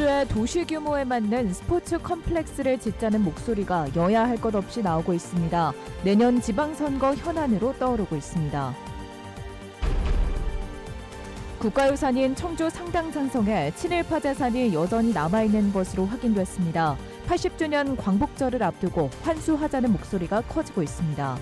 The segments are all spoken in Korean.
청주의 도시 규모에 맞는 스포츠 컴플렉스를 짓자는 목소리가 여야 할 것 없이 나오고 있습니다. 내년 지방선거 현안으로 떠오르고 있습니다. 국가유산인 청주 상당산성에 친일파 재산이 여전히 남아있는 것으로 확인됐습니다. 80주년 광복절을 앞두고 환수하자는 목소리가 커지고 있습니다.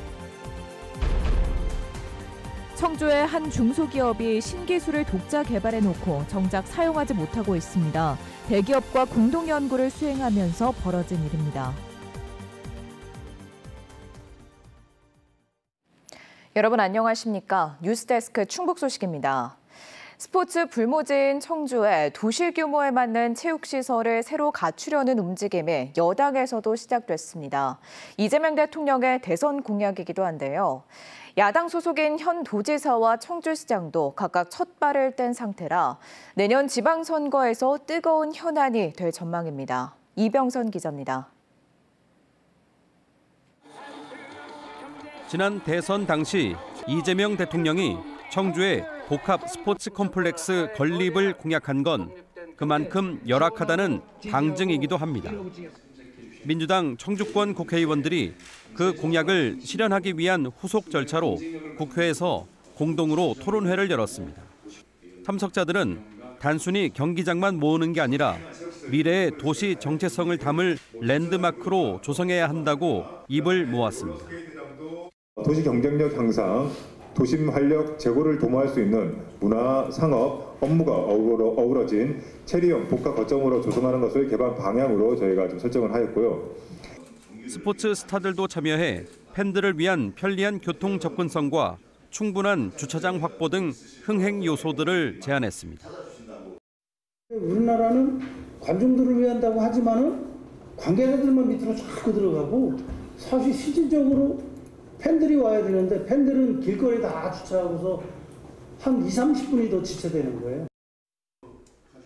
청주의 한 중소기업이 신기술을 독자 개발해놓고 정작 사용하지 못하고 있습니다. 대기업과 공동연구를 수행하면서 벌어진 일입니다. 여러분 안녕하십니까? 뉴스데스크 충북 소식입니다. 스포츠 불모지인 청주에 도시 규모에 맞는 체육시설을 새로 갖추려는 움직임이 여당에서도 시작됐습니다. 이재명 대통령의 대선 공약이기도 한데요. 야당 소속인 현 도지사와 청주시장도 각각 첫 발을 뗀 상태라 내년 지방선거에서 뜨거운 현안이 될 전망입니다. 이병선 기자입니다. 지난 대선 당시 이재명 대통령이 청주에 복합 스포츠 콤플렉스 건립을 공약한 건 그만큼 열악하다는 방증이기도 합니다. 민주당 청주권 국회의원들이 그 공약을 실현하기 위한 후속 절차로 국회에서 공동으로 토론회를 열었습니다. 참석자들은 단순히 경기장만 모으는 게 아니라 미래의 도시 정체성을 담을 랜드마크로 조성해야 한다고 입을 모았습니다. 도시 경쟁력 향상, 도심 활력 제고를 도모할 수 있는 문화, 상업, 업무가 어우러진 체리형 복합 거점으로 조성하는 것을 개발 방향으로 저희가 좀 설정을 하였고요. 스포츠 스타들도 참여해 팬들을 위한 편리한 교통 접근성과 충분한 주차장 확보 등 흥행 요소들을 제안했습니다. 우리나라는 관중들을 위한다고 하지만은 관계자들만 밑으로 자꾸 들어가고 사실 실질적으로 팬들이 와야 되는데 팬들은 길거리에 다 주차하고서 한 20-30분이 더 지체되는 거예요.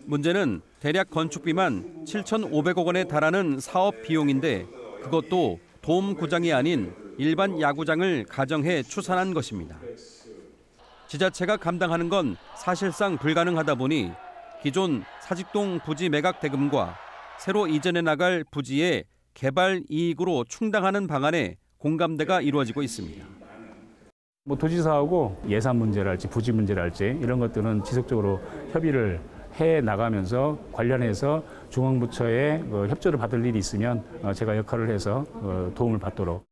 문제는 대략 건축비만 7,500억 원에 달하는 사업 비용인데 그것도 돔구장이 아닌 일반 야구장을 가정해 추산한 것입니다. 지자체가 감당하는 건 사실상 불가능하다 보니 기존 사직동 부지 매각 대금과 새로 이전해 나갈 부지의 개발 이익으로 충당하는 방안에 공감대가 이루어지고 있습니다. 도지사하고 예산 문제랄지 부지 문제랄지 이런 것들은 지속적으로 협의를 해 나가면서 관련해서 중앙부처의 협조를 받을 일이 있으면 제가 역할을 해서 도움을 받도록.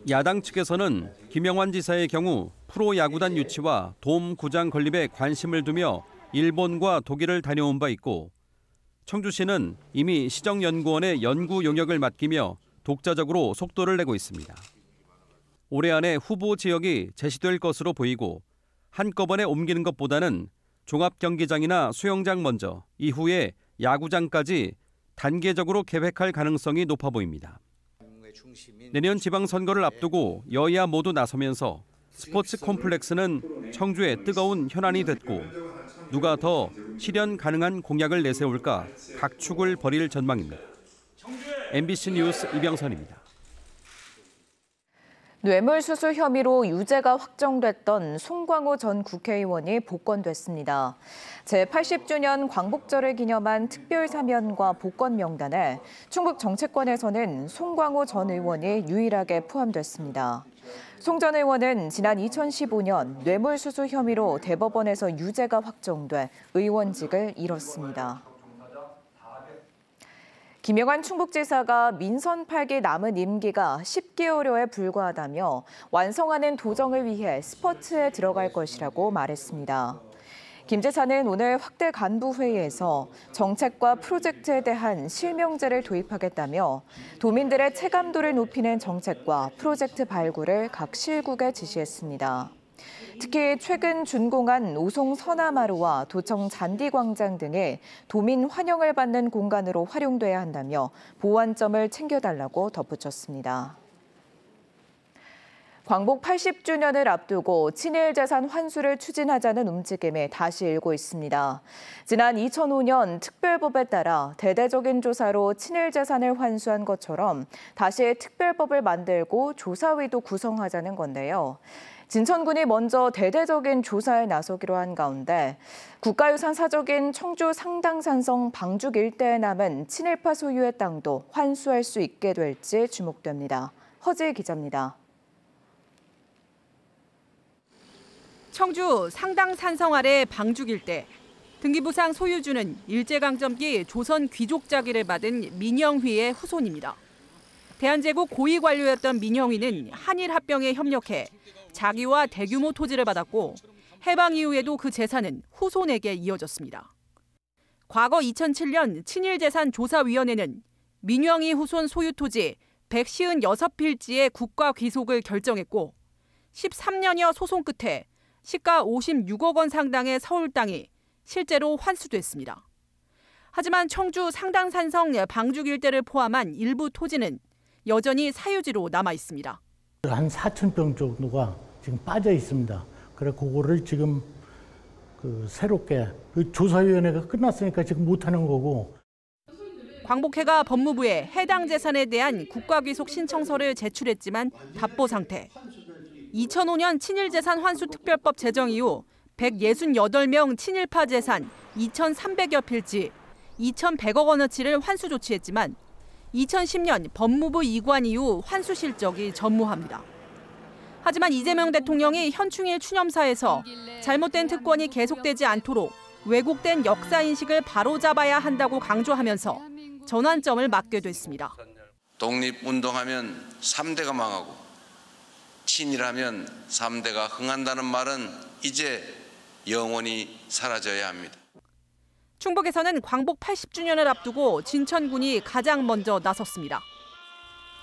야당 측에서는 김영환 지사의 경우 프로야구단 유치와 돔구장 건립에 관심을 두며 일본과 독일을 다녀온 바 있고 청주시는 이미 시정연구원에 연구 용역을 맡기며 독자적으로 속도를 내고 있습니다. 올해 안에 후보 지역이 제시될 것으로 보이고 한꺼번에 옮기는 것보다는 종합경기장이나 수영장 먼저 이후에 야구장까지 단계적으로 계획할 가능성이 높아 보입니다. 내년 지방선거를 앞두고 여야 모두 나서면서 스포츠 콤플렉스는 청주의 뜨거운 현안이 됐고 누가 더 실현 가능한 공약을 내세울까 각축을 벌일 전망입니다. MBC 뉴스 이병선입니다. 뇌물수수 혐의로 유죄가 확정됐던 송광호 전 국회의원이 복권됐습니다. 제80주년 광복절을 기념한 특별사면과 복권 명단에 충북 정치권에서는 송광호 전 의원이 유일하게 포함됐습니다. 송 전 의원은 지난 2015년 뇌물수수 혐의로 대법원에서 유죄가 확정돼 의원직을 잃었습니다. 김영환 충북지사가 민선 8기 남은 임기가 10개월여에 불과하다며 완성하는 도정을 위해 스퍼트에 들어갈 것이라고 말했습니다. 김 지사는 오늘 확대 간부 회의에서 정책과 프로젝트에 대한 실명제를 도입하겠다며 도민들의 체감도를 높이는 정책과 프로젝트 발굴을 각 실국에 지시했습니다. 특히 최근 준공한 오송 서남마루와 도청 잔디광장 등의 도민 환영을 받는 공간으로 활용돼야 한다며 보완점을 챙겨달라고 덧붙였습니다. 광복 80주년을 앞두고 친일재산 환수를 추진하자는 움직임이 다시 일고 있습니다. 지난 2005년 특별법에 따라 대대적인 조사로 친일재산을 환수한 것처럼 다시 특별법을 만들고 조사위도 구성하자는 건데요. 진천군이 먼저 대대적인 조사에 나서기로 한 가운데 국가유산 사적인 청주 상당산성 방죽 일대에 남은 친일파 소유의 땅도 환수할 수 있게 될지 주목됩니다. 허지 기자입니다. 청주 상당산성 아래 방죽 일대. 등기부상 소유주는 일제강점기 조선 귀족 자기를 받은 민영휘의 후손입니다. 대한제국 고위 관료였던 민영휘는 한일합병에 협력해 자기와 대규모 토지를 받았고 해방 이후에도 그 재산은 후손에게 이어졌습니다. 과거 2007년 친일재산조사위원회는 민영휘 후손 소유 토지 156필지의 국가 귀속을 결정했고 13년여 소송 끝에 시가 56억 원 상당의 서울 땅이 실제로 환수됐습니다. 하지만 청주 상당산성 방죽 일대를 포함한 일부 토지는 여전히 사유지로 남아 있습니다. 한 4,000평 정도가 지금 빠져 있습니다. 그래 그거를 지금 새롭게 조사위원회가 끝났으니까 지금 못하는 거고. 광복회가 법무부에 해당 재산에 대한 국가귀속 신청서를 제출했지만 답보 상태. 2005년 친일재산 환수특별법 제정 이후 168명 친일파 재산 2,300여 필지, 2,100억 원어치를 환수 조치했지만 2010년 법무부 이관 이후 환수 실적이 전무합니다. 하지만 이재명 대통령이 현충일 추념사에서 잘못된 특권이 계속되지 않도록 왜곡된 역사인식을 바로잡아야 한다고 강조하면서 전환점을 맞게 됐습니다. 독립운동하면 3대가 망하고 친일하면 3대가 흥한다는 말은 이제 영원히 사라져야 합니다. 충북에서는 광복 80주년을 앞두고 진천군이 가장 먼저 나섰습니다.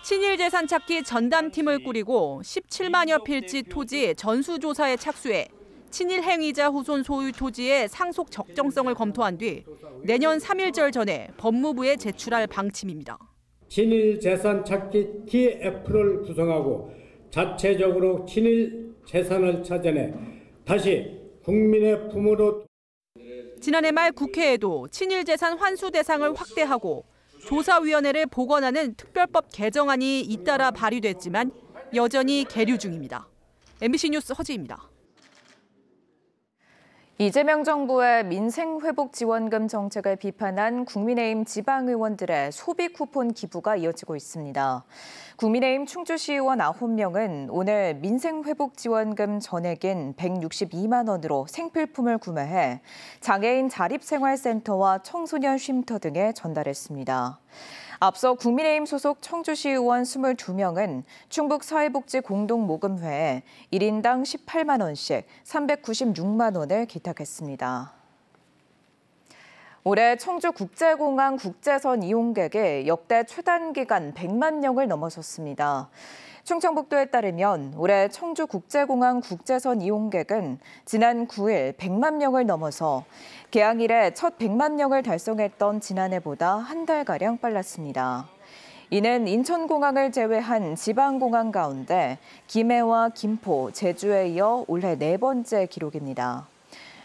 친일재산 찾기 전담팀을 꾸리고 17만여 필지 토지 전수조사에 착수해 친일행위자 후손 소유 토지의 상속 적정성을 검토한 뒤 내년 3.1절 전에 법무부에 제출할 방침입니다. 친일재산 찾기 TF를 구성하고 자체적으로 친일재산을 찾아내 다시 국민의 품으로. 지난해 말 국회에도 친일재산 환수 대상을 확대하고 조사위원회를 복원하는 특별법 개정안이 잇따라 발의됐지만 여전히 계류 중입니다. MBC 뉴스 허지입니다. 이재명 정부의 민생회복지원금 정책을 비판한 국민의힘 지방의원들의 소비 쿠폰 기부가 이어지고 있습니다. 국민의힘 충주시의원 9명은 오늘 민생회복지원금 전액인 162만 원으로 생필품을 구매해 장애인 자립생활센터와 청소년 쉼터 등에 전달했습니다. 앞서 국민의힘 소속 청주시 의원 22명은 충북사회복지공동모금회에 1인당 18만 원씩 396만 원을 기탁했습니다. 올해 청주국제공항 국제선 이용객이 역대 최단기간 100만 명을 넘어섰습니다. 충청북도에 따르면 올해 청주국제공항 국제선 이용객은 지난 9일 100만 명을 넘어서 개항 이래 첫 100만 명을 달성했던 지난해보다 한 달가량 빨랐습니다. 이는 인천공항을 제외한 지방공항 가운데 김해와 김포, 제주에 이어 올해 4번째 기록입니다.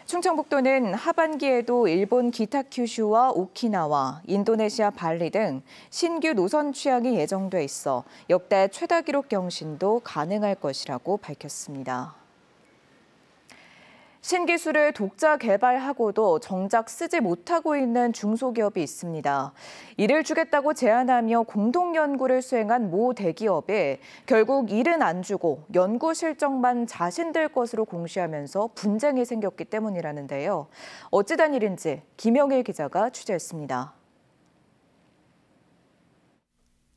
충청북도는 하반기에도 일본 기타 큐슈와 오키나와, 인도네시아 발리 등 신규 노선 취항이 예정돼 있어 역대 최다 기록 경신도 가능할 것이라고 밝혔습니다. 신기술을 독자 개발하고도 정작 쓰지 못하고 있는 중소기업이 있습니다. 일을 주겠다고 제안하며 공동 연구를 수행한 모 대기업이 결국 일은 안 주고 연구 실적만 자신들 것으로 공시하면서 분쟁이 생겼기 때문이라는데요. 어찌된 일인지 김영일 기자가 취재했습니다.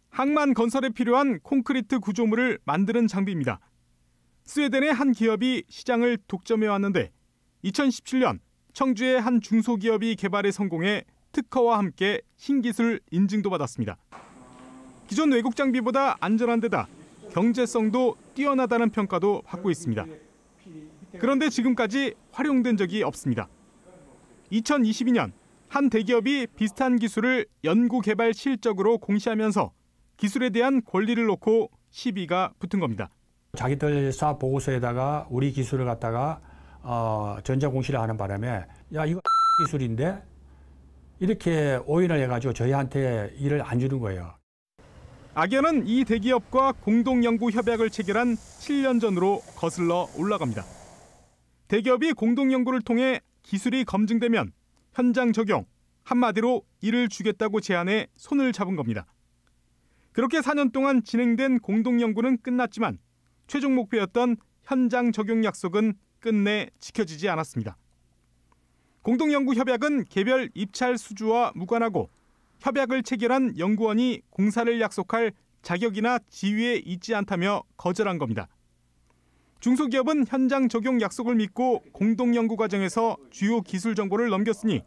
항만 건설에 필요한 콘크리트 구조물을 만드는 장비입니다. 스웨덴의 한 기업이 시장을 독점해 왔는데 2017년 청주의 한 중소기업이 개발에 성공해 특허와 함께 신기술 인증도 받았습니다. 기존 외국 장비보다 안전한 데다 경제성도 뛰어나다는 평가도 받고 있습니다. 그런데 지금까지 활용된 적이 없습니다. 2022년 한 대기업이 비슷한 기술을 연구 개발 실적으로 공시하면서 기술에 대한 권리를 놓고 시비가 붙은 겁니다. 자기들 사업 보고서에다가 우리 기술을 갖다가 전자공시를 하는 바람에 야 이거 기술인데 이렇게 오인을 해가지고 저희한테 일을 안 주는 거예요. 악연은 이 대기업과 공동연구 협약을 체결한 7년 전으로 거슬러 올라갑니다. 대기업이 공동연구를 통해 기술이 검증되면 현장 적용, 한마디로 일을 주겠다고 제안해 손을 잡은 겁니다. 그렇게 4년 동안 진행된 공동연구는 끝났지만 최종 목표였던 현장 적용 약속은 끝내 지켜지지 않았습니다. 공동연구 협약은 개별 입찰 수주와 무관하고 협약을 체결한 연구원이 공사를 약속할 자격이나 지위에 있지 않다며 거절한 겁니다. 중소기업은 현장 적용 약속을 믿고 공동연구 과정에서 주요 기술 정보를 넘겼으니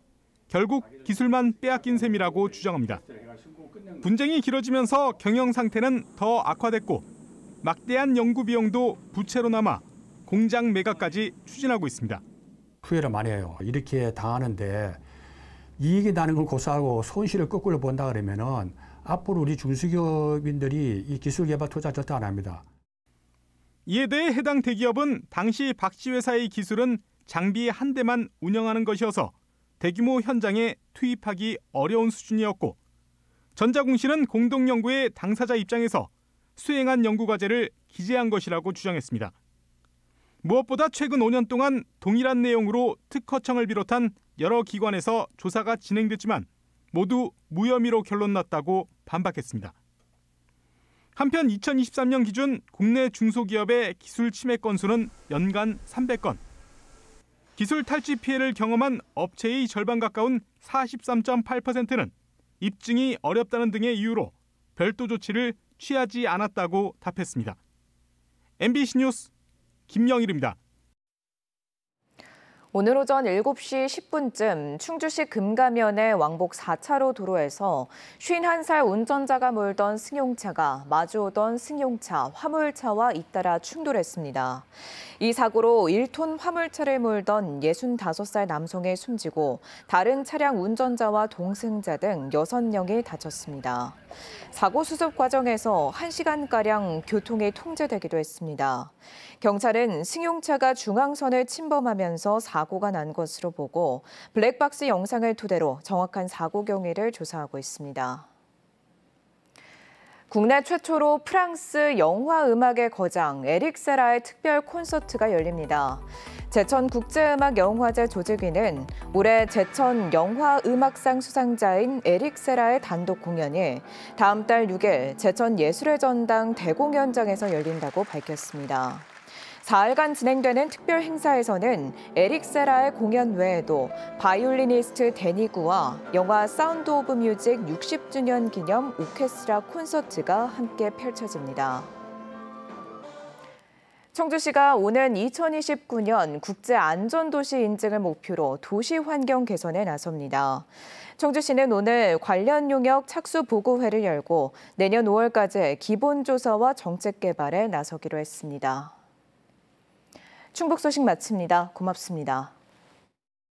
결국 기술만 빼앗긴 셈이라고 주장합니다. 분쟁이 길어지면서 경영 상태는 더 악화됐고 막대한 연구 비용도 부채로 남아 공장 매각까지 추진하고 있습니다. 후회를 많이 해요. 이렇게 당하는데 이익이 나는 걸 고사하고 손실을 거꾸로 본다 그러면은 앞으로 우리 중소기업인들이 이 기술 개발 투자 절대 안 합니다. 이에 대해 해당 대기업은 당시 박 씨 회사의 기술은 장비 한 대만 운영하는 것이어서 대규모 현장에 투입하기 어려운 수준이었고 전자공시는 공동연구의 당사자 입장에서 수행한 연구과제를 기재한 것이라고 주장했습니다. 무엇보다 최근 5년 동안 동일한 내용으로 특허청을 비롯한 여러 기관에서 조사가 진행됐지만 모두 무혐의로 결론났다고 반박했습니다. 한편 2023년 기준 국내 중소기업의 기술 침해 건수는 연간 300건. 기술 탈취 피해를 경험한 업체의 절반 가까운 43.8%는 입증이 어렵다는 등의 이유로 별도 조치를 취하지 않았다고 답했습니다. MBC 뉴스 김영일입니다. 오늘 오전 7시 10분쯤 충주시 금가면의 왕복 4차로 도로에서 51살 운전자가 몰던 승용차가 마주오던 승용차, 화물차와 잇따라 충돌했습니다. 이 사고로 1톤 화물차를 몰던 65살 남성이 숨지고 다른 차량 운전자와 동승자 등 6명이 다쳤습니다. 사고 수습 과정에서 1시간가량 교통이 통제되기도 했습니다. 경찰은 승용차가 중앙선을 침범하면서 사고가 난 것으로 보고 블랙박스 영상을 토대로 정확한 사고 경위를 조사하고 있습니다. 국내 최초로 프랑스 영화음악의 거장 에릭 세라의 특별 콘서트가 열립니다. 제천국제음악영화제 조직위는 올해 제천 영화음악상 수상자인 에릭 세라의 단독 공연이 다음 달 6일 제천예술의 전당 대공연장에서 열린다고 밝혔습니다. 4일간 진행되는 특별 행사에서는 에릭 세라의 공연 외에도 바이올리니스트 데니구와 영화 사운드 오브 뮤직 60주년 기념 오케스트라 콘서트가 함께 펼쳐집니다. 청주시가 오는 2029년 국제안전도시 인증을 목표로 도시 환경 개선에 나섭니다. 청주시는 오늘 관련 용역 착수 보고회를 열고 내년 5월까지 기본조사와 정책 개발에 나서기로 했습니다. 충북 소식 마칩니다. 고맙습니다.